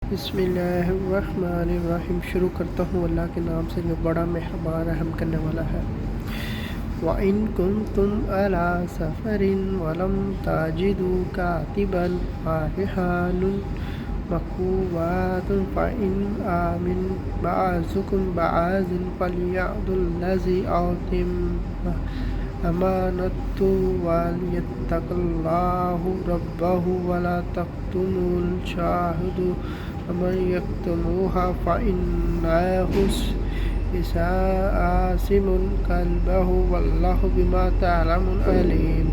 बिस्मिल्लाहिर्रहमानिर्रहीम। शुरू करता हूँ अल्लाह के नाम से जो बड़ा मेहरबान रहम करने वाला है। व इन कुंतुम अला सफ़रिन वलम ताजिदू कातिबन फारिहानुन मकूवातुन फ़इन आमिन बअज़ुकुम बअज़िन फ़लियअदुल्लज़ी औतिम अमानतु वलियत्तक़िल्लाहु रब्बहु वला तक्तुमुल शाहिदु वमन यक्तमुहा फ़इन्नहु आसिमुन क़ल्बहु वल्लाहु बिमा तअमलून अलीम।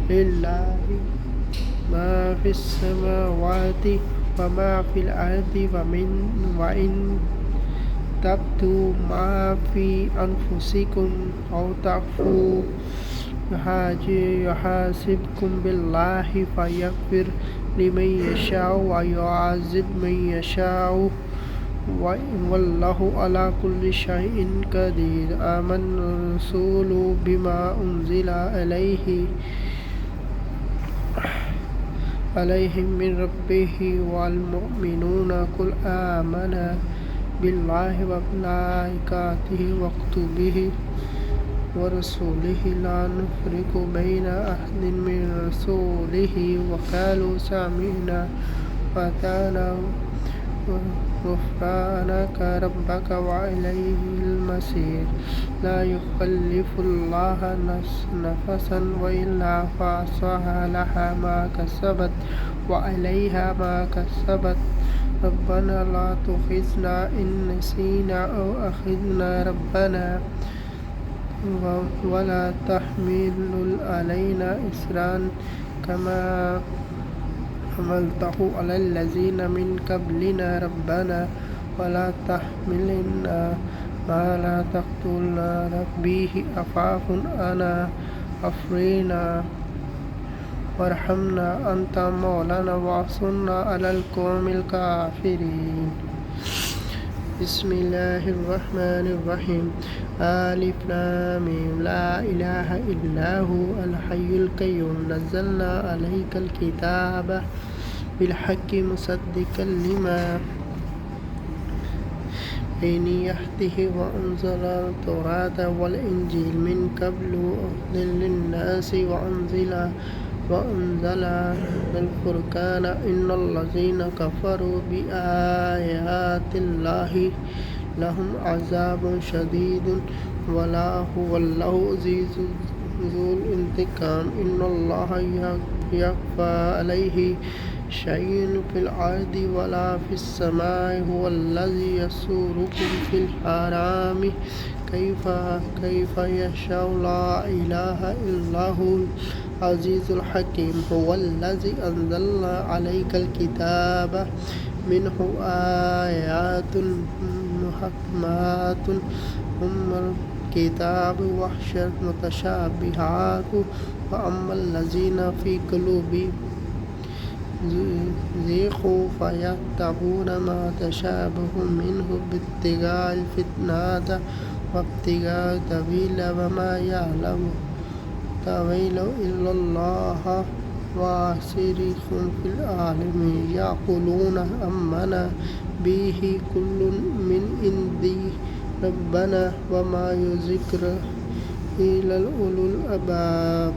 लिल्लाहि मा फ़िस्समावाति व मा फ़िल अर्दि व इन तब्दू मा फ़ी अनफुसिकुम औ तख़्फ़ूहु युहासिबकुम बिल्लाहि फ़यग़फ़िर लिमन यशाअ व युअज़्ज़िब मन यशाअ वल्लाहु अला कुल्लि शैइन क़दीर। आमन्न रसूलु बिमा उन्ज़िला अलैहि मिन रब्बिहि वल मुअमिनूना कुल आमना बिल्लाहि व मलाइकातिहि व कुतुबिहि व रसूलिहि ला नुफ़र्रिक़ु बैना अहदिन मिन रसूलिहि व क़ालू समिअना व अताअना ग़ुफ़्रानक रब्बना व इलैहिल मसीर। ला युकल्लिफ़ुल्लाहु नफ़सन इल्ला वुसअहा लहा मा कसबत व अलैहा मा कसबत रब्बना ला तुख़िज़ना इन नसीना औ अख़्तअना रब्बना वला तहमिल अलैना इस्रन कमा हमलतहु अलल लज़ीना मिन क़ब्लिना रब्बना वला तहमिलना मा ला ताक़तु लना बिही फ़ाअफ़ु अन्ना वअफ़्रिना वरहमना अन्ता मौलाना वंसुरना अलल क़ौमिल काफ़िरीन। बिस्मिल्लाहिर्रहमानिर्रहीम। अलिफ लाम मीम। ला इलाहा इल्ला हु अल हय्युल क़य्यूम। नज़्ज़लना अलैकल किताब बिलहक़्क़ि मुसद्दिक़न लिमा बैन यदैहि व अनज़ला तौरात वल इंजील मिन क़ब्लु हुदल लिन्नासि व अनज़ला अल फ़ुरक़ान इन्नल्लज़ीना कफ़रू बिआयातिल्लाहि लहुम अज़ाबुन शदीदुन वल्लाहु ज़ुल इंतिक़ाम। इन्नल्लाहा यख़्फ़ा अलैहि शैउन फ़िल अर्दि वला फ़िस्समाइ हुवल्लज़ी यसुरुकुम फ़िल हरामि कैफ़ यशाअ ला इलाहा इल्ला हुवल अज़ीज़ुल हकीम। हुवल्लज़ी अनज़ला अलैकल किताब मिन्हु आयातुन मुहक्कमातुन उम्मुल किताब व उख़र मुतशाबिहात व अम्मल लज़ीना फ़ी क़ुलूबिहिम ज़ैग़ फ़यत्तबिऊना मा तशबह मिन्हु इब्तिगाअल फ़ितनति व इब्तिगाअ तअवीलिहि व मा यअलमु तअवीलहु इल्लल्लाहु व अक्सरुहुम फ़िल इल्मि यक़ूलूना आमन्ना बिही कुल्लुन मिन इंदि रब्बिना व मा युज़क्किरु इल्ला उलुल अलबाब।